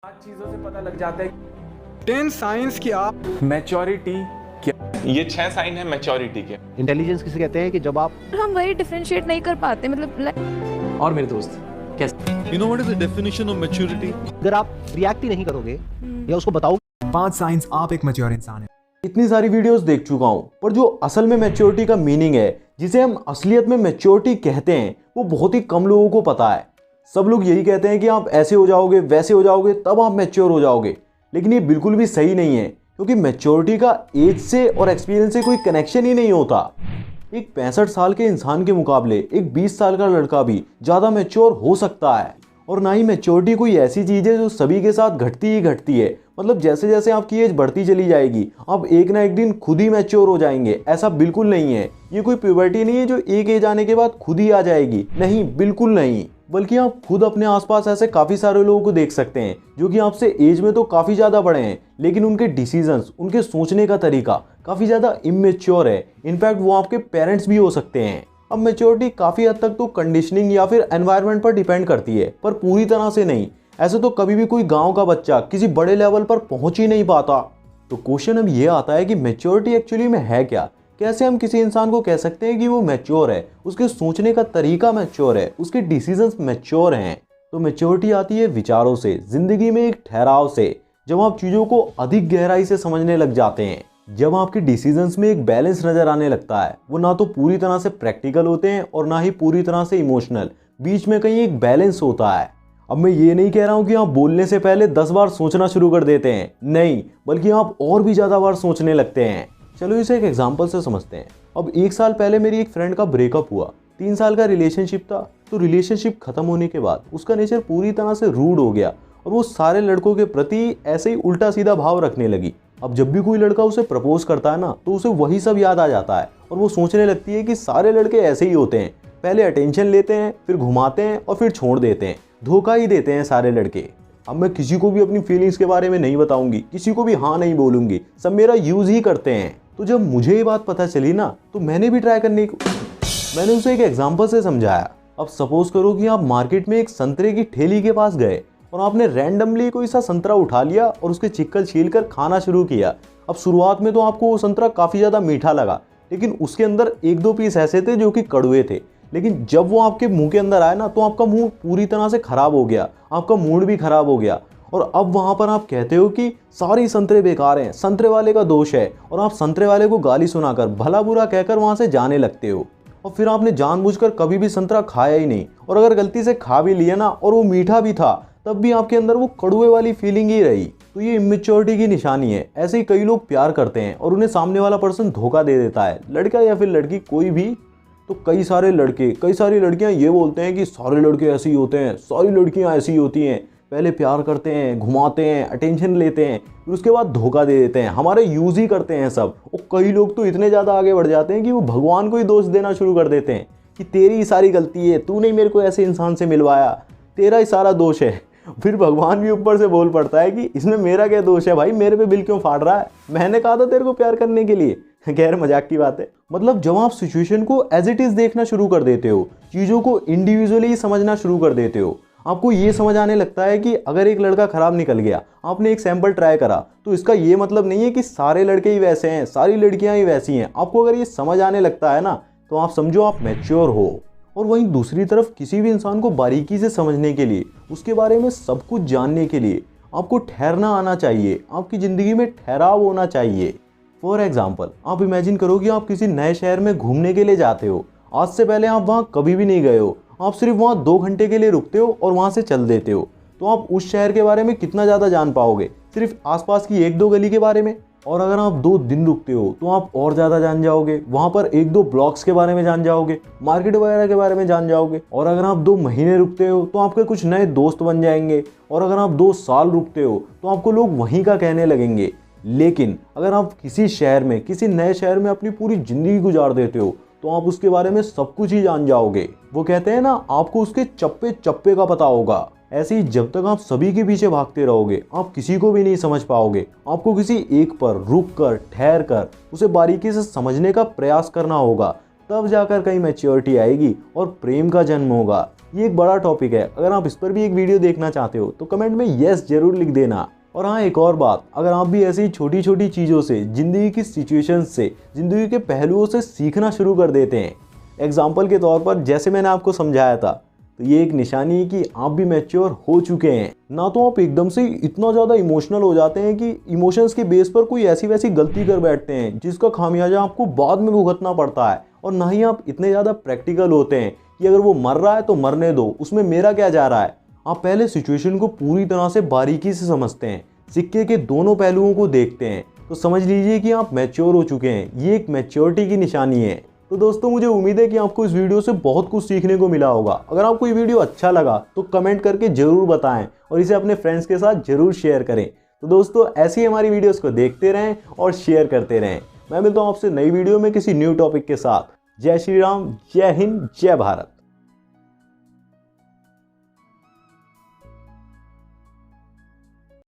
पांच चीजों से पता लग जाता है 10 साइंस की आप मैच्योरिटी क्या। ये 6 साइन है मैच्योरिटी के। इंटेलिजेंस किसे कहते हैं कि जब आप हम वही डिफरेंशिएट नहीं कर पाते मतलब और मेरे दोस्त कैसे You know what is the definition of maturity? अगर आप रिएक्ट ही नहीं करोगे या उसको बताओगे 5 साइंस आप एक मैच्योर इंसान है। इतनी सारी वीडियोस देख चुका हूं, पर जो असल में मैच्योरिटी का मीनिंग है, जिसे हम असलियत में मैच्योरिटी कहते हैं, वो बहुत ही कम लोगों को पता है। सब लोग यही कहते हैं कि आप ऐसे हो जाओगे, वैसे हो जाओगे, तब आप मैच्योर हो जाओगे। लेकिन ये बिल्कुल भी सही नहीं है, क्योंकि मैच्योरिटी का एज से और एक्सपीरियंस से कोई कनेक्शन ही नहीं होता। एक 65 साल के इंसान के मुकाबले एक 20 साल का लड़का भी ज़्यादा मैच्योर हो सकता है। और ना ही मैच्योरिटी कोई ऐसी चीज़ है जो सभी के साथ घटती ही घटती है। मतलब जैसे जैसे आपकी एज बढ़ती चली जाएगी, आप एक ना एक दिन खुद ही मैच्योर हो जाएंगे, ऐसा बिल्कुल नहीं है। ये कोई प्यूबर्टी नहीं है जो एक एज आने के बाद खुद ही आ जाएगी, नहीं, बिल्कुल नहीं। बल्कि आप खुद अपने आसपास ऐसे काफ़ी सारे लोगों को देख सकते हैं जो कि आपसे एज में तो काफ़ी ज़्यादा बड़े हैं, लेकिन उनके डिसीजंस, उनके सोचने का तरीका काफ़ी ज़्यादा इमेच्योर है। इनफैक्ट वो आपके पेरेंट्स भी हो सकते हैं। अब मैच्योरिटी काफ़ी हद तक तो कंडीशनिंग या फिर एनवायरनमेंट पर डिपेंड करती है, पर पूरी तरह से नहीं। ऐसे तो कभी भी कोई गांव का बच्चा किसी बड़े लेवल पर पहुंच ही नहीं पाता। तो क्वेश्चन अब ये आता है कि मैच्योरिटी एक्चुअली में है क्या। कैसे हम किसी इंसान को कह सकते हैं कि वो मैच्योर है, उसके सोचने का तरीका मैच्योर है, उसके डिसीजंस मैच्योर हैं। तो मैच्योरिटी आती है विचारों से, जिंदगी में एक ठहराव से, जब आप चीज़ों को अधिक गहराई से समझने लग जाते हैं, जब आपके डिसीजंस में एक बैलेंस नजर आने लगता है। वो ना तो पूरी तरह से प्रैक्टिकल होते हैं और ना ही पूरी तरह से इमोशनल, बीच में कहीं एक बैलेंस होता है। अब मैं ये नहीं कह रहा हूँ कि आप बोलने से पहले 10 बार सोचना शुरू कर देते हैं, नहीं, बल्कि आप और भी ज़्यादा बार सोचने लगते हैं। चलो इसे एक एग्जाम्पल से समझते हैं। अब 1 साल पहले मेरी एक फ्रेंड का ब्रेकअप हुआ। 3 साल का रिलेशनशिप था। तो रिलेशनशिप खत्म होने के बाद उसका नेचर पूरी तरह से रूड हो गया और वो सारे लड़कों के प्रति ऐसे ही उल्टा सीधा भाव रखने लगी। अब जब भी कोई लड़का उसे प्रपोज करता है ना, तो उसे वही सब याद आ जाता है और वो सोचने लगती है कि सारे लड़के ऐसे ही होते हैं, पहले अटेंशन लेते हैं, फिर घुमाते हैं और फिर छोड़ देते हैं, धोखा ही देते हैं सारे लड़के। अब मैं किसी को भी अपनी फीलिंग्स के बारे में नहीं बताऊंगी, किसी को भी हाँ नहीं बोलूंगी, सब मेरा यूज ही करते हैं। तो जब मुझे ये बात पता चली ना, तो मैंने भी ट्राई करने को, मैंने उसे एक एग्जाम्पल से समझाया। अब सपोज करो कि आप मार्केट में एक संतरे की ठेली के पास गए और आपने रैंडमली कोई सा संतरा उठा लिया और उसके छिक्कल छील कर खाना शुरू किया। अब शुरुआत में तो आपको वो संतरा काफ़ी ज़्यादा मीठा लगा, लेकिन उसके अंदर 1-2 पीस ऐसे थे जो कि कड़वे थे। लेकिन जब वो आपके मुंह के अंदर आया ना, तो आपका मुंह पूरी तरह से ख़राब हो गया, आपका मूड भी ख़राब हो गया। और अब वहाँ पर आप कहते हो कि सारे संतरे बेकार हैं, संतरे वाले का दोष है, और आप संतरे वाले को गाली सुनाकर, भला बुरा कहकर वहाँ से जाने लगते हो। और फिर आपने जानबूझकर कभी भी संतरा खाया ही नहीं, और अगर गलती से खा भी लिया ना और वो मीठा भी था, तब भी आपके अंदर वो कड़वे वाली फीलिंग ही रही। तो ये इमेच्योरिटी की निशानी है। ऐसे ही कई लोग प्यार करते हैं और उन्हें सामने वाला पर्सन धोखा दे देता है, लड़का या फिर लड़की कोई भी। तो कई सारे लड़के, कई सारी लड़कियां ये बोलते हैं कि सारे लड़के ऐसे ही होते हैं, सारी लड़कियां ऐसी ही होती हैं, पहले प्यार करते हैं, घुमाते हैं, अटेंशन लेते हैं, फिर उसके बाद धोखा दे देते हैं, हमारे यूज़ ही करते हैं सब। और कई लोग तो इतने ज़्यादा आगे बढ़ जाते हैं कि वो भगवान को ही दोष देना शुरू कर देते हैं कि तेरी ही सारी गलती है, तूने मेरे को ऐसे इंसान से मिलवाया, तेरा ही सारा दोष है। फिर भगवान भी ऊपर से बोल पड़ता है कि इसमें मेरा क्या दोष है भाई, मेरे पे बिल क्यों फाड़ रहा है, मैंने कहा था तेरे को प्यार करने के लिए। खैर मजाक की बात है। मतलब जब आप सिचुएशन को एज इट इज देखना शुरू कर देते हो, चीज़ों को इंडिविजुअली समझना शुरू कर देते हो, आपको ये समझ आने लगता है कि अगर एक लड़का खराब निकल गया, आपने एक सैंपल ट्राई करा, तो इसका ये मतलब नहीं है कि सारे लड़के ही वैसे हैं, सारी लड़कियां ही वैसी हैं। आपको अगर ये समझ आने लगता है ना, तो आप समझो आप मैच्योर हो। और वहीं दूसरी तरफ किसी भी इंसान को बारीकी से समझने के लिए, उसके बारे में सब कुछ जानने के लिए आपको ठहरना आना चाहिए, आपकी ज़िंदगी में ठहराव होना चाहिए। फॉर एग्जाम्पल, आप इमेजिन करो कि आप किसी नए शहर में घूमने के लिए जाते हो। आज से पहले आप वहाँ कभी भी नहीं गए हो, आप सिर्फ वहाँ 2 घंटे के लिए रुकते हो और वहाँ से चल देते हो। तो आप उस शहर के बारे में कितना ज़्यादा जान पाओगे, सिर्फ आसपास की 1-2 गली के बारे में। और अगर आप 2 दिन रुकते हो तो आप और ज़्यादा जान जाओगे, वहाँ पर 1-2 ब्लॉक्स के बारे में जान जाओगे, मार्केट वगैरह के बारे में जान जाओगे। और अगर आप 2 महीने रुकते हो तो आपके कुछ नए दोस्त बन जाएंगे। और अगर आप 2 साल रुकते हो तो आपको लोग वहीं का कहने लगेंगे। लेकिन अगर आप किसी शहर में, किसी नए शहर में अपनी पूरी ज़िंदगी गुजार देते हो, तो आप उसके बारे में सब कुछ ही जान जाओगे। वो कहते हैं ना, आपको उसके चप्पे चप्पे का पता होगा। ऐसे ही जब तक आप सभी के पीछे भागते रहोगे, आप किसी को भी नहीं समझ पाओगे। आपको किसी एक पर रुक कर, ठहर कर, उसे बारीकी से समझने का प्रयास करना होगा, तब जाकर कहीं मैच्योरिटी आएगी और प्रेम का जन्म होगा। ये एक बड़ा टॉपिक है, अगर आप इस पर भी एक वीडियो देखना चाहते हो तो कमेंट में यस जरूर लिख देना। और हाँ, एक और बात, अगर आप भी ऐसी छोटी छोटी चीज़ों से, ज़िंदगी की सिचुएशंस से, ज़िंदगी के पहलुओं से सीखना शुरू कर देते हैं, एग्जाम्पल के तौर पर जैसे मैंने आपको समझाया था, तो ये एक निशानी है कि आप भी मैच्योर हो चुके हैं। ना तो आप एकदम से इतना ज़्यादा इमोशनल हो जाते हैं कि इमोशंस के बेस पर कोई ऐसी वैसी गलती कर बैठते हैं जिसका खामियाजा आपको बाद में भुगतना पड़ता है, और ना ही आप इतने ज़्यादा प्रैक्टिकल होते हैं कि अगर वो मर रहा है तो मरने दो, उसमें मेरा क्या जा रहा है। आप पहले सिचुएशन को पूरी तरह से बारीकी से समझते हैं, सिक्के के दोनों पहलुओं को देखते हैं, तो समझ लीजिए कि आप मैच्योर हो चुके हैं। ये एक मैच्योरिटी की निशानी है। तो दोस्तों, मुझे उम्मीद है कि आपको इस वीडियो से बहुत कुछ सीखने को मिला होगा। अगर आपको ये वीडियो अच्छा लगा तो कमेंट करके जरूर बताएं और इसे अपने फ्रेंड्स के साथ जरूर शेयर करें। तो दोस्तों, ऐसी हमारी वीडियोस को देखते रहें और शेयर करते रहें। मैं मिलता हूँ आपसे नई वीडियो में किसी न्यू टॉपिक के साथ। जय श्री राम, जय हिंद, जय भारत।